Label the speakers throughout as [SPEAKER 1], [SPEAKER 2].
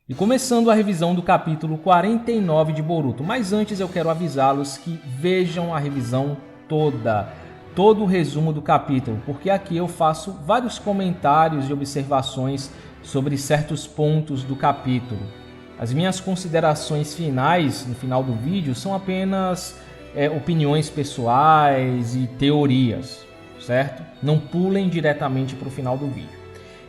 [SPEAKER 1] E começando a revisão do capítulo 49 de Boruto, mas antes eu quero avisá-los que vejam a revisão toda, todo o resumo do capítulo, porque aqui eu faço vários comentários e observações sobre certos pontos do capítulo. As minhas considerações finais no final do vídeo são apenas opiniões pessoais e teorias, certo? Não pulem diretamente para o final do vídeo.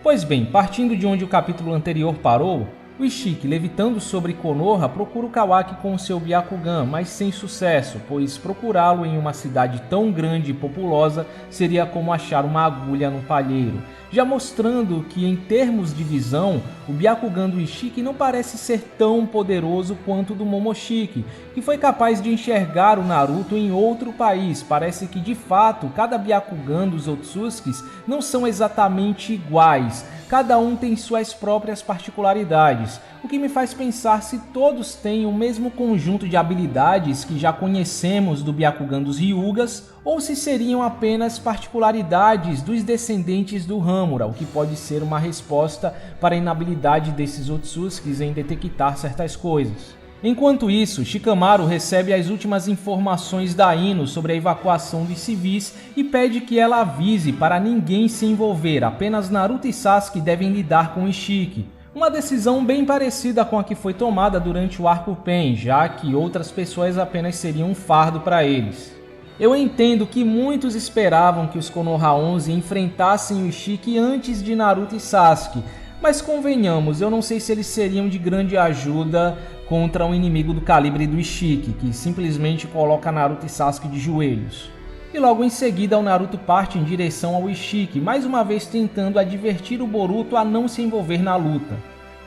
[SPEAKER 1] Pois bem, partindo de onde o capítulo anterior parou, o Ishiki, levitando sobre Konoha, procura o Kawaki com o seu Byakugan, mas sem sucesso, pois procurá-lo em uma cidade tão grande e populosa seria como achar uma agulha no palheiro, já mostrando que em termos de visão, o Byakugan do Ishiki não parece ser tão poderoso quanto o do Momoshiki, que foi capaz de enxergar o Naruto em outro país. Parece que de fato cada Byakugan dos Otsutskis não são exatamente iguais. Cada um tem suas próprias particularidades, o que me faz pensar se todos têm o mesmo conjunto de habilidades que já conhecemos do Byakugan dos Hyugas, ou se seriam apenas particularidades dos descendentes do Hamura, o que pode ser uma resposta para a inabilidade desses Otsutskis em detectar certas coisas. Enquanto isso, Shikamaru recebe as últimas informações da Ino sobre a evacuação dos civis e pede que ela avise para ninguém se envolver, apenas Naruto e Sasuke devem lidar com Ishiki. Uma decisão bem parecida com a que foi tomada durante o arco Pain, já que outras pessoas apenas seriam um fardo para eles. Eu entendo que muitos esperavam que os Konoha 11 enfrentassem o Ishiki antes de Naruto e Sasuke, mas convenhamos, eu não sei se eles seriam de grande ajuda contra um inimigo do calibre do Ishiki, que simplesmente coloca Naruto e Sasuke de joelhos. E logo em seguida o Naruto parte em direção ao Ishiki, mais uma vez tentando advertir o Boruto a não se envolver na luta.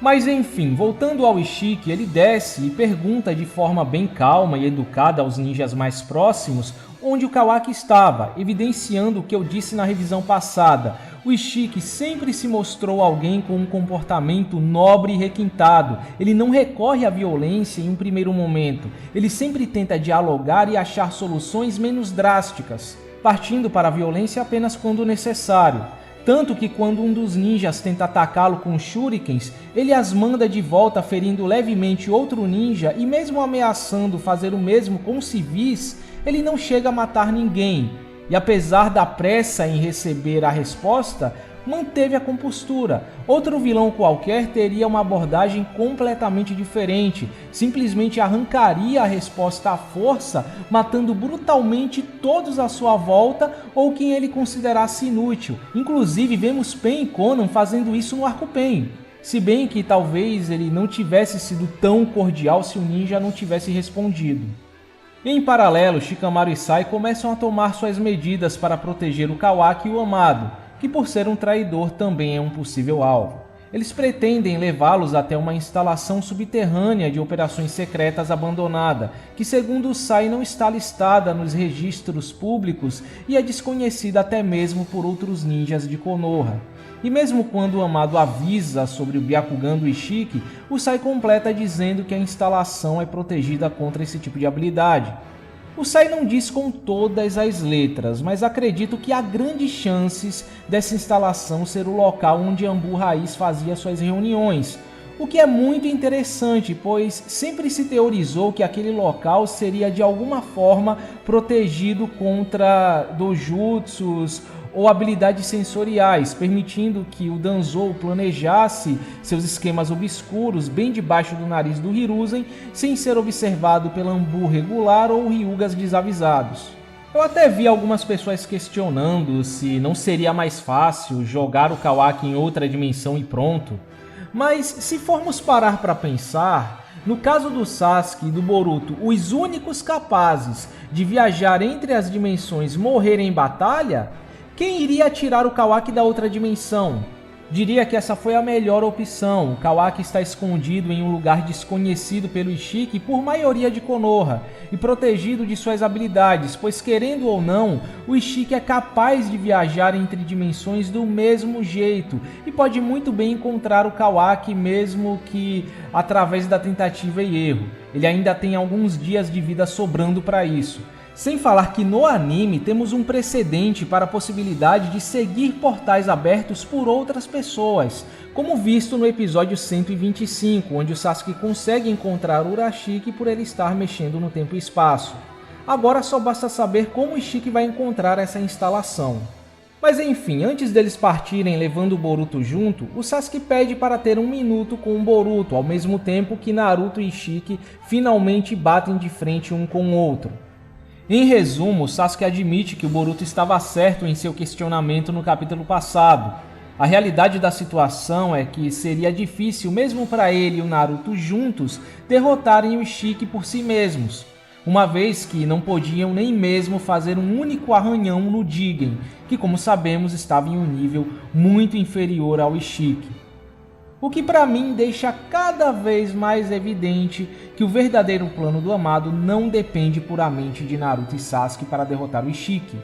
[SPEAKER 1] Mas enfim, voltando ao Ishiki, ele desce e pergunta de forma bem calma e educada aos ninjas mais próximos onde o Kawaki estava, evidenciando o que eu disse na revisão passada. O Ishiki sempre se mostrou alguém com um comportamento nobre e requintado. Ele não recorre à violência em um primeiro momento. Ele sempre tenta dialogar e achar soluções menos drásticas, partindo para a violência apenas quando necessário. Tanto que quando um dos ninjas tenta atacá-lo com shurikens, ele as manda de volta ferindo levemente outro ninja e mesmo ameaçando fazer o mesmo com civis, ele não chega a matar ninguém. E apesar da pressa em receber a resposta, manteve a compostura. Outro vilão qualquer teria uma abordagem completamente diferente, simplesmente arrancaria a resposta à força, matando brutalmente todos à sua volta ou quem ele considerasse inútil. Inclusive vemos Pain e Conan fazendo isso no arco Pain. Se bem que talvez ele não tivesse sido tão cordial se o ninja não tivesse respondido. Em paralelo, Shikamaru e Sai começam a tomar suas medidas para proteger o Kawaki e o Amado, que por ser um traidor também é um possível alvo. Eles pretendem levá-los até uma instalação subterrânea de operações secretas abandonada, que segundo Sai não está listada nos registros públicos e é desconhecida até mesmo por outros ninjas de Konoha. E mesmo quando o Amado avisa sobre o Byakugan do Ishiki, o Sai completa dizendo que a instalação é protegida contra esse tipo de habilidade. O Sai não diz com todas as letras, mas acredito que há grandes chances dessa instalação ser o local onde Anbu Raiz fazia suas reuniões, o que é muito interessante, pois sempre se teorizou que aquele local seria de alguma forma protegido contra dojutsus ou habilidades sensoriais, permitindo que o Danzou planejasse seus esquemas obscuros bem debaixo do nariz do Hiruzen, sem ser observado pela Anbu regular ou Hyugas desavisados. Eu até vi algumas pessoas questionando se não seria mais fácil jogar o Kawaki em outra dimensão e pronto, mas se formos parar para pensar, no caso do Sasuke e do Boruto, os únicos capazes de viajar entre as dimensões morrerem em batalha, quem iria tirar o Kawaki da outra dimensão? Diria que essa foi a melhor opção. O Kawaki está escondido em um lugar desconhecido pelo Ishiki por maioria de Konoha e protegido de suas habilidades, pois querendo ou não, o Ishiki é capaz de viajar entre dimensões do mesmo jeito e pode muito bem encontrar o Kawaki mesmo que através da tentativa e erro. Ele ainda tem alguns dias de vida sobrando para isso. Sem falar que no anime temos um precedente para a possibilidade de seguir portais abertos por outras pessoas, como visto no episódio 125, onde o Sasuke consegue encontrar Urashiki por ele estar mexendo no tempo e espaço. Agora só basta saber como o Ishiki vai encontrar essa instalação. Mas enfim, antes deles partirem levando o Boruto junto, o Sasuke pede para ter um minuto com o Boruto, ao mesmo tempo que Naruto e Ishiki finalmente batem de frente um com o outro. Em resumo, Sasuke admite que o Boruto estava certo em seu questionamento no capítulo passado. A realidade da situação é que seria difícil mesmo para ele e o Naruto juntos derrotarem o Ishiki por si mesmos, uma vez que não podiam nem mesmo fazer um único arranhão no Jigen, que como sabemos estava em um nível muito inferior ao Ishiki. O que para mim deixa cada vez mais evidente que o verdadeiro plano do Amado não depende puramente de Naruto e Sasuke para derrotar o Ishiki.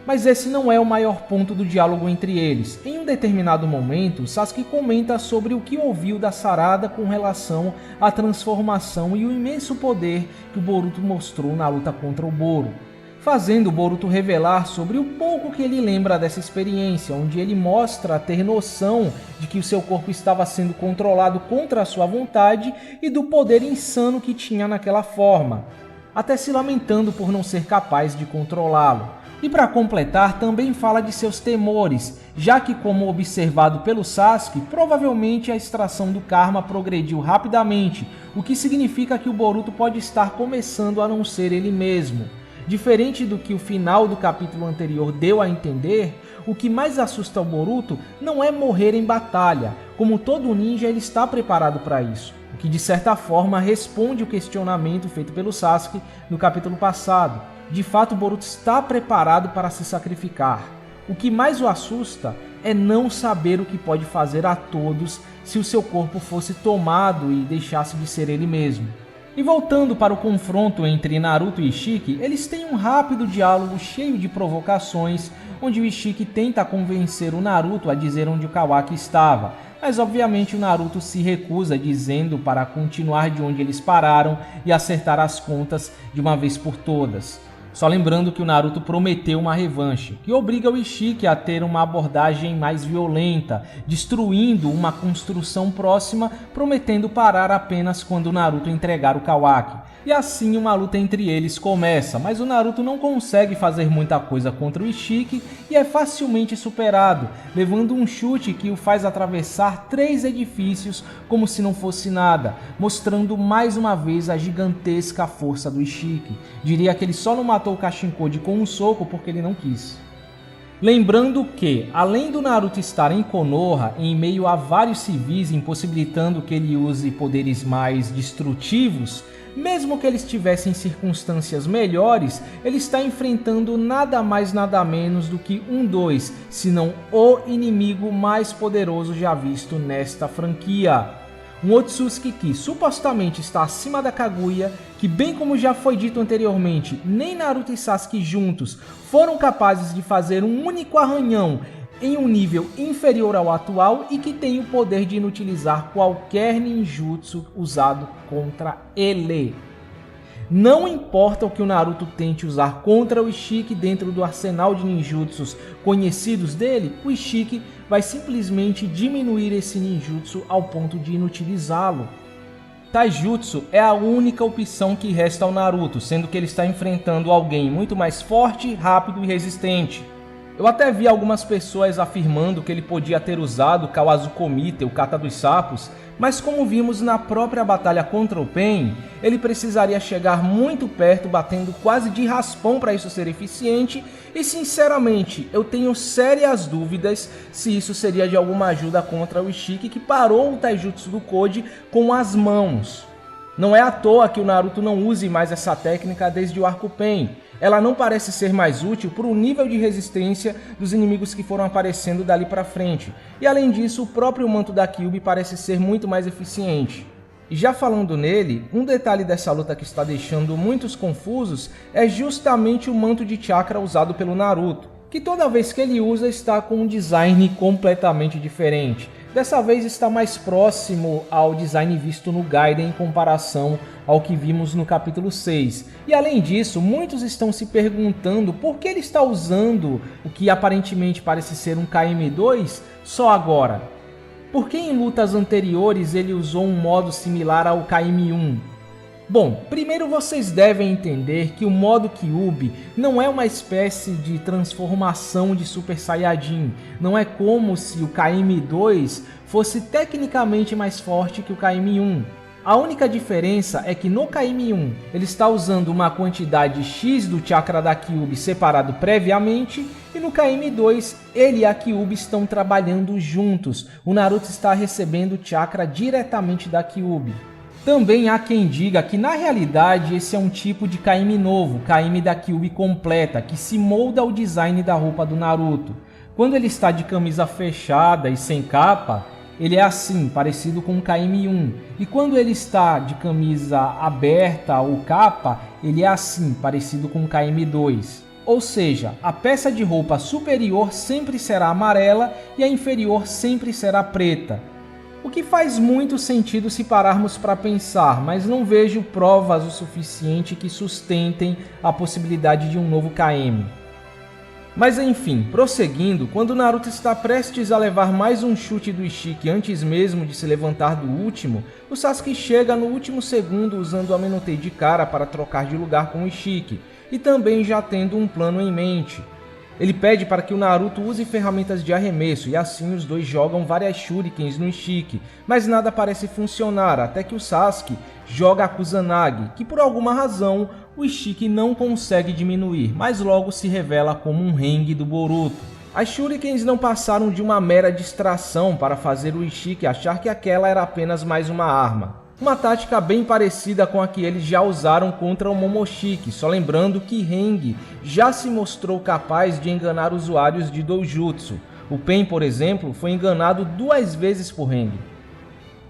[SPEAKER 1] Mas esse não é o maior ponto do diálogo entre eles. Em um determinado momento, Sasuke comenta sobre o que ouviu da Sarada com relação à transformação e o imenso poder que o Boruto mostrou na luta contra o Boro, fazendo o Boruto revelar sobre o pouco que ele lembra dessa experiência, onde ele mostra ter noção de que o seu corpo estava sendo controlado contra a sua vontade e do poder insano que tinha naquela forma, até se lamentando por não ser capaz de controlá-lo. E para completar, também fala de seus temores, já que, como observado pelo Sasuke, provavelmente a extração do Karma progrediu rapidamente, o que significa que o Boruto pode estar começando a não ser ele mesmo. Diferente do que o final do capítulo anterior deu a entender, o que mais assusta o Boruto não é morrer em batalha. Como todo ninja, ele está preparado para isso, o que de certa forma responde o questionamento feito pelo Sasuke no capítulo passado. De fato, o Boruto está preparado para se sacrificar. O que mais o assusta é não saber o que pode fazer a todos se o seu corpo fosse tomado e deixasse de ser ele mesmo. E voltando para o confronto entre Naruto e Ishiki, eles têm um rápido diálogo cheio de provocações, onde o Ishiki tenta convencer o Naruto a dizer onde o Kawaki estava, mas obviamente o Naruto se recusa, dizendo para continuar de onde eles pararam e acertar as contas de uma vez por todas. Só lembrando que o Naruto prometeu uma revanche, que obriga o Ishiki a ter uma abordagem mais violenta, destruindo uma construção próxima, prometendo parar apenas quando o Naruto entregar o Kawaki. E assim uma luta entre eles começa, mas o Naruto não consegue fazer muita coisa contra o Ishiki e é facilmente superado, levando um chute que o faz atravessar 3 edifícios como se não fosse nada, mostrando mais uma vez a gigantesca força do Ishiki. Diria que ele só não matou o Kashinkode com um soco porque ele não quis. Lembrando que, além do Naruto estar em Konoha, em meio a vários civis impossibilitando que ele use poderes mais destrutivos, mesmo que ele estivesse em circunstâncias melhores, ele está enfrentando nada mais nada menos do que se não o inimigo mais poderoso já visto nesta franquia. Um Otsutsuki que supostamente está acima da Kaguya, que bem como já foi dito anteriormente, nem Naruto e Sasuke juntos foram capazes de fazer um único arranhão em um nível inferior ao atual e que tem o poder de inutilizar qualquer ninjutsu usado contra ele. Não importa o que o Naruto tente usar contra o Ishiki dentro do arsenal de ninjutsus conhecidos dele, o Ishiki vai simplesmente diminuir esse ninjutsu ao ponto de inutilizá-lo. Taijutsu é a única opção que resta ao Naruto, sendo que ele está enfrentando alguém muito mais forte, rápido e resistente. Eu até vi algumas pessoas afirmando que ele podia ter usado o Kawazukomite, o Kata dos Sapos, mas como vimos na própria batalha contra o Pain, ele precisaria chegar muito perto, batendo quase de raspão para isso ser eficiente, e sinceramente eu tenho sérias dúvidas se isso seria de alguma ajuda contra o Ishiki, que parou o Taijutsu do Koji com as mãos. Não é à toa que o Naruto não use mais essa técnica desde o arco Pain. Ela não parece ser mais útil por um nível de resistência dos inimigos que foram aparecendo dali pra frente. E além disso, o próprio manto da Kyuubi parece ser muito mais eficiente. E já falando nele, um detalhe dessa luta que está deixando muitos confusos é justamente o manto de chakra usado pelo Naruto, que toda vez que ele usa está com um design completamente diferente. Dessa vez está mais próximo ao design visto no Gaiden em comparação ao que vimos no capítulo 6. E além disso, muitos estão se perguntando por que ele está usando o que aparentemente parece ser um KM2 só agora. Por que em lutas anteriores ele usou um modo similar ao KM1? Bom, primeiro vocês devem entender que o modo Kyuubi não é uma espécie de transformação de Super Saiyajin. Não é como se o KM2 fosse tecnicamente mais forte que o KM1. A única diferença é que no KM1 ele está usando uma quantidade X do chakra da Kyuubi separado previamente, e no KM2 ele e a Kyuubi estão trabalhando juntos. O Naruto está recebendo o chakra diretamente da Kyuubi. Também há quem diga que na realidade esse é um tipo de KM novo, KM da Kyuubi completa, que se molda ao design da roupa do Naruto. Quando ele está de camisa fechada e sem capa, ele é assim, parecido com o KM1. E quando ele está de camisa aberta ou capa, ele é assim, parecido com o KM2. Ou seja, a peça de roupa superior sempre será amarela e a inferior sempre será preta. O que faz muito sentido se pararmos para pensar, mas não vejo provas o suficiente que sustentem a possibilidade de um novo KM. Mas enfim, prosseguindo, quando Naruto está prestes a levar mais um chute do Ishiki antes mesmo de se levantar do último, o Sasuke chega no último segundo usando o Amenotei de cara para trocar de lugar com o Ishiki, e também já tendo um plano em mente. Ele pede para que o Naruto use ferramentas de arremesso e assim os dois jogam várias shurikens no Ishiki, mas nada parece funcionar até que o Sasuke joga a Kusanagi, que por alguma razão o Ishiki não consegue diminuir, mas logo se revela como um Henge do Boruto. As shurikens não passaram de uma mera distração para fazer o Ishiki achar que aquela era apenas mais uma arma. Uma tática bem parecida com a que eles já usaram contra o Momoshiki, só lembrando que Henge já se mostrou capaz de enganar usuários de Doujutsu. O Pen, por exemplo, foi enganado 2 vezes por Henge.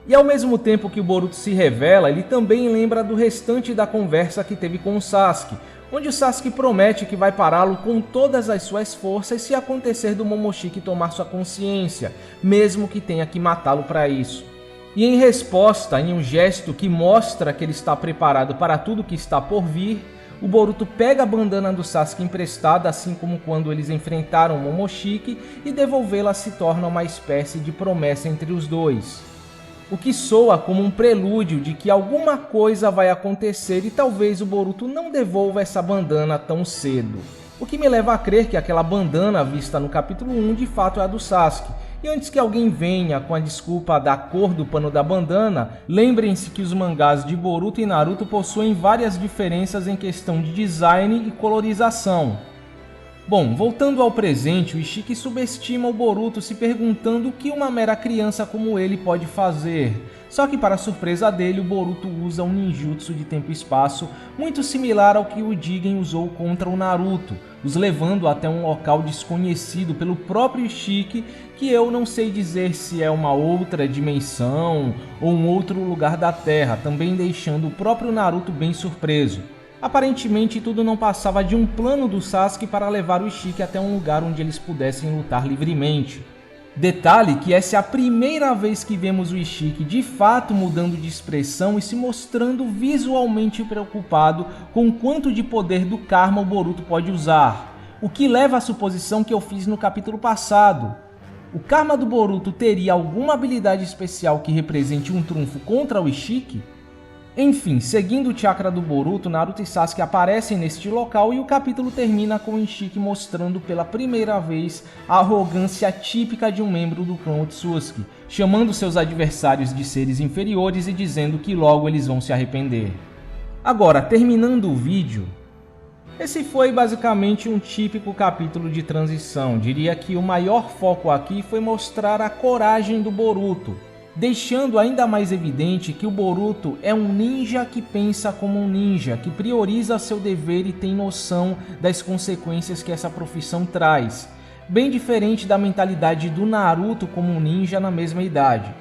[SPEAKER 1] E ao mesmo tempo que o Boruto se revela, ele também lembra do restante da conversa que teve com o Sasuke, onde o Sasuke promete que vai pará-lo com todas as suas forças se acontecer do Momoshiki tomar sua consciência, mesmo que tenha que matá-lo para isso. E em resposta, em um gesto que mostra que ele está preparado para tudo que está por vir, o Boruto pega a bandana do Sasuke emprestada, assim como quando eles enfrentaram o Momoshiki, e devolvê-la se torna uma espécie de promessa entre os dois. O que soa como um prelúdio de que alguma coisa vai acontecer e talvez o Boruto não devolva essa bandana tão cedo. O que me leva a crer que aquela bandana vista no capítulo 1 de fato é a do Sasuke. E antes que alguém venha com a desculpa da cor do pano da bandana, lembrem-se que os mangás de Boruto e Naruto possuem várias diferenças em questão de design e colorização. Bom, voltando ao presente, o Ishiki subestima o Boruto se perguntando o que uma mera criança como ele pode fazer. Só que para surpresa dele, o Boruto usa um ninjutsu de tempo e espaço muito similar ao que o Jigen usou contra o Naruto, os levando até um local desconhecido pelo próprio Ishiki, que eu não sei dizer se é uma outra dimensão ou um outro lugar da Terra, também deixando o próprio Naruto bem surpreso. Aparentemente tudo não passava de um plano do Sasuke para levar o Ishiki até um lugar onde eles pudessem lutar livremente. Detalhe que essa é a primeira vez que vemos o Ishiki de fato mudando de expressão e se mostrando visualmente preocupado com o quanto de poder do Karma o Boruto pode usar, o que leva à suposição que eu fiz no capítulo passado. O Karma do Boruto teria alguma habilidade especial que represente um trunfo contra o Ishiki? Enfim, seguindo o chakra do Boruto, Naruto e Sasuke aparecem neste local e o capítulo termina com o Ishiki mostrando pela primeira vez a arrogância típica de um membro do clã Otsutsuki, chamando seus adversários de seres inferiores e dizendo que logo eles vão se arrepender. Agora, terminando o vídeo, esse foi basicamente um típico capítulo de transição. Diria que o maior foco aqui foi mostrar a coragem do Boruto, deixando ainda mais evidente que o Boruto é um ninja que pensa como um ninja, que prioriza seu dever e tem noção das consequências que essa profissão traz, bem diferente da mentalidade do Naruto como um ninja na mesma idade.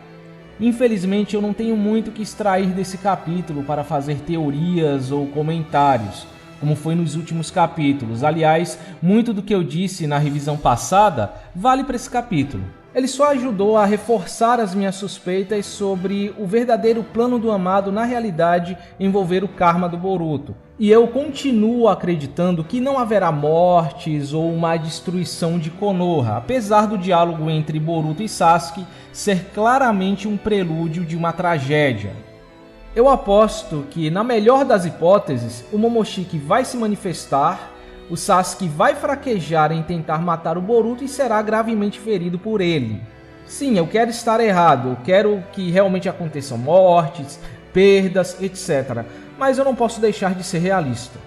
[SPEAKER 1] Infelizmente eu não tenho muito que extrair desse capítulo para fazer teorias ou comentários, como foi nos últimos capítulos. Aliás, muito do que eu disse na revisão passada vale para esse capítulo. Ele só ajudou a reforçar as minhas suspeitas sobre o verdadeiro plano do Amado na realidade envolver o karma do Boruto. E eu continuo acreditando que não haverá mortes ou uma destruição de Konoha, apesar do diálogo entre Boruto e Sasuke ser claramente um prelúdio de uma tragédia. Eu aposto que, na melhor das hipóteses, o Momoshiki vai se manifestar, o Sasuke vai fraquejar em tentar matar o Boruto e será gravemente ferido por ele. Sim, eu quero estar errado, eu quero que realmente aconteçam mortes, perdas, etc. Mas eu não posso deixar de ser realista.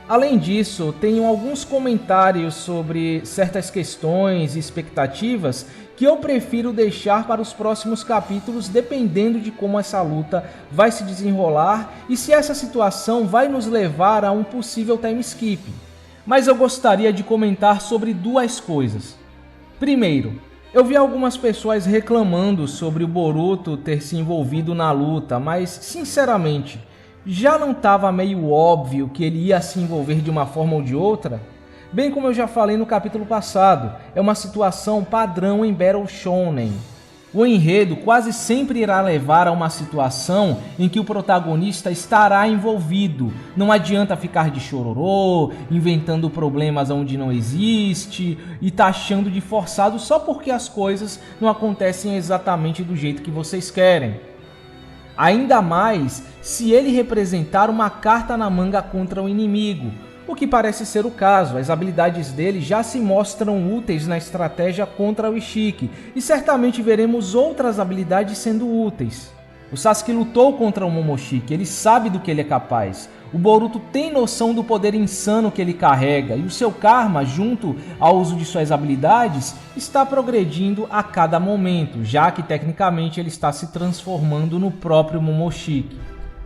[SPEAKER 1] Além disso, tenho alguns comentários sobre certas questões e expectativas que eu prefiro deixar para os próximos capítulos, dependendo de como essa luta vai se desenrolar e se essa situação vai nos levar a um possível time skip. Mas eu gostaria de comentar sobre duas coisas. Primeiro, eu vi algumas pessoas reclamando sobre o Boruto ter se envolvido na luta, mas, sinceramente, já não estava meio óbvio que ele ia se envolver de uma forma ou de outra? Bem como eu já falei no capítulo passado, é uma situação padrão em Battle Shonen. O enredo quase sempre irá levar a uma situação em que o protagonista estará envolvido. Não adianta ficar de chororô, inventando problemas onde não existe e taxando de forçado só porque as coisas não acontecem exatamente do jeito que vocês querem. Ainda mais se ele representar uma carta na manga contra o inimigo, o que parece ser o caso. As habilidades dele já se mostram úteis na estratégia contra o Ishiki, e certamente veremos outras habilidades sendo úteis. O Sasuke lutou contra o Momoshiki, ele sabe do que ele é capaz. O Boruto tem noção do poder insano que ele carrega, e o seu karma, junto ao uso de suas habilidades, está progredindo a cada momento, já que tecnicamente ele está se transformando no próprio Momoshiki.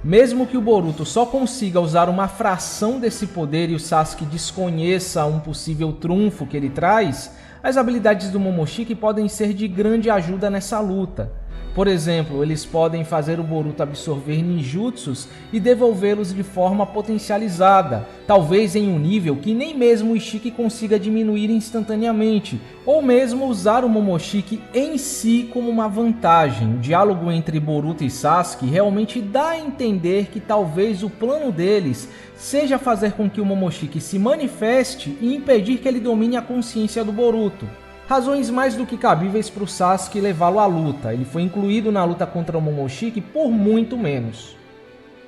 [SPEAKER 1] Mesmo que o Boruto só consiga usar uma fração desse poder e o Sasuke desconheça um possível trunfo que ele traz, as habilidades do Momoshiki podem ser de grande ajuda nessa luta. Por exemplo, eles podem fazer o Boruto absorver ninjutsus e devolvê-los de forma potencializada, talvez em um nível que nem mesmo o Ishiki consiga diminuir instantaneamente, ou mesmo usar o Momoshiki em si como uma vantagem. O diálogo entre Boruto e Sasuke realmente dá a entender que talvez o plano deles seja fazer com que o Momoshiki se manifeste e impedir que ele domine a consciência do Boruto. Razões mais do que cabíveis para o Sasuke levá-lo à luta. Ele foi incluído na luta contra o Momoshiki por muito menos.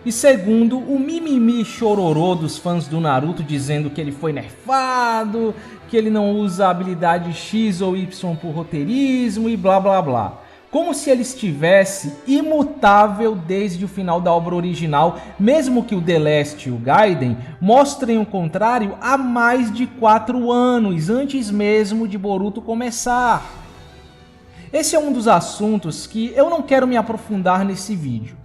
[SPEAKER 1] E segundo, o mimimi chororô dos fãs do Naruto dizendo que ele foi nerfado, que ele não usa a habilidade X ou Y por roteirismo e blá blá blá. Como se ele estivesse imutável desde o final da obra original, mesmo que o The Last e o Gaiden mostrem o contrário há mais de 4 anos, antes mesmo de Boruto começar. Esse é um dos assuntos que eu não quero me aprofundar nesse vídeo.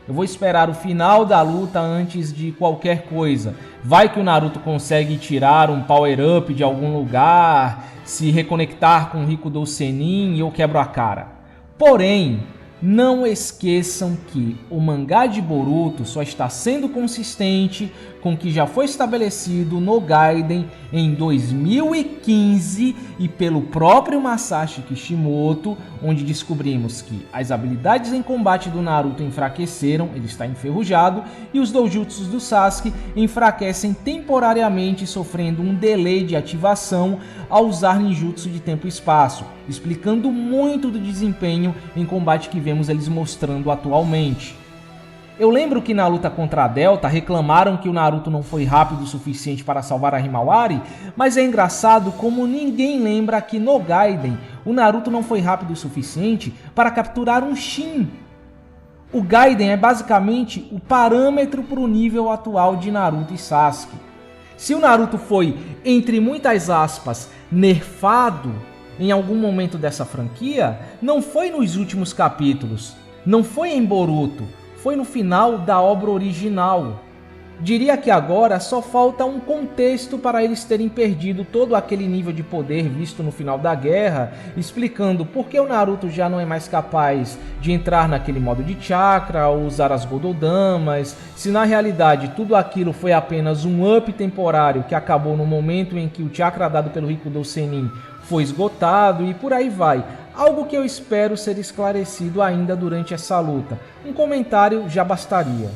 [SPEAKER 1] Eu vou esperar o final da luta antes de qualquer coisa. Vai que o Naruto consegue tirar um power-up de algum lugar, se reconectar com o Rikudo Sennin e eu quebro a cara. Porém, não esqueçam que o mangá de Boruto só está sendo consistente com o que já foi estabelecido no Gaiden em 2015 e pelo próprio Masashi Kishimoto, onde descobrimos que as habilidades em combate do Naruto enfraqueceram, ele está enferrujado, e os doujutsus do Sasuke enfraquecem temporariamente, sofrendo um delay de ativação ao usar ninjutsu de tempo e espaço, explicando muito do desempenho em combate que vemos eles mostrando atualmente. Eu lembro que na luta contra a Delta reclamaram que o Naruto não foi rápido o suficiente para salvar a Himawari, mas é engraçado como ninguém lembra que no Gaiden o Naruto não foi rápido o suficiente para capturar um Shin. O Gaiden é basicamente o parâmetro para o nível atual de Naruto e Sasuke. Se o Naruto foi, entre muitas aspas, nerfado em algum momento dessa franquia, não foi nos últimos capítulos, não foi em Boruto, foi no final da obra original. Diria que agora só falta um contexto para eles terem perdido todo aquele nível de poder visto no final da guerra, explicando por que o Naruto já não é mais capaz de entrar naquele modo de chakra ou usar as Gododamas, se na realidade tudo aquilo foi apenas um up temporário que acabou no momento em que o chakra dado pelo Rikudo Sennin foi esgotado e por aí vai. algo que eu espero ser esclarecido ainda durante essa luta. Um comentário já bastaria.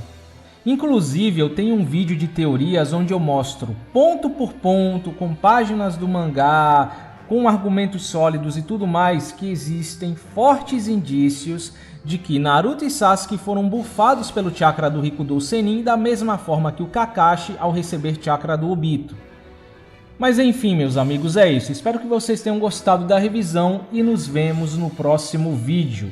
[SPEAKER 1] Inclusive, eu tenho um vídeo de teorias onde eu mostro ponto por ponto, com páginas do mangá, com argumentos sólidos e tudo mais, que existem fortes indícios de que Naruto e Sasuke foram bufados pelo chakra do Rikudo Sennin da mesma forma que o Kakashi ao receber chakra do Obito. Mas enfim, meus amigos, é isso. Espero que vocês tenham gostado da revisão e nos vemos no próximo vídeo.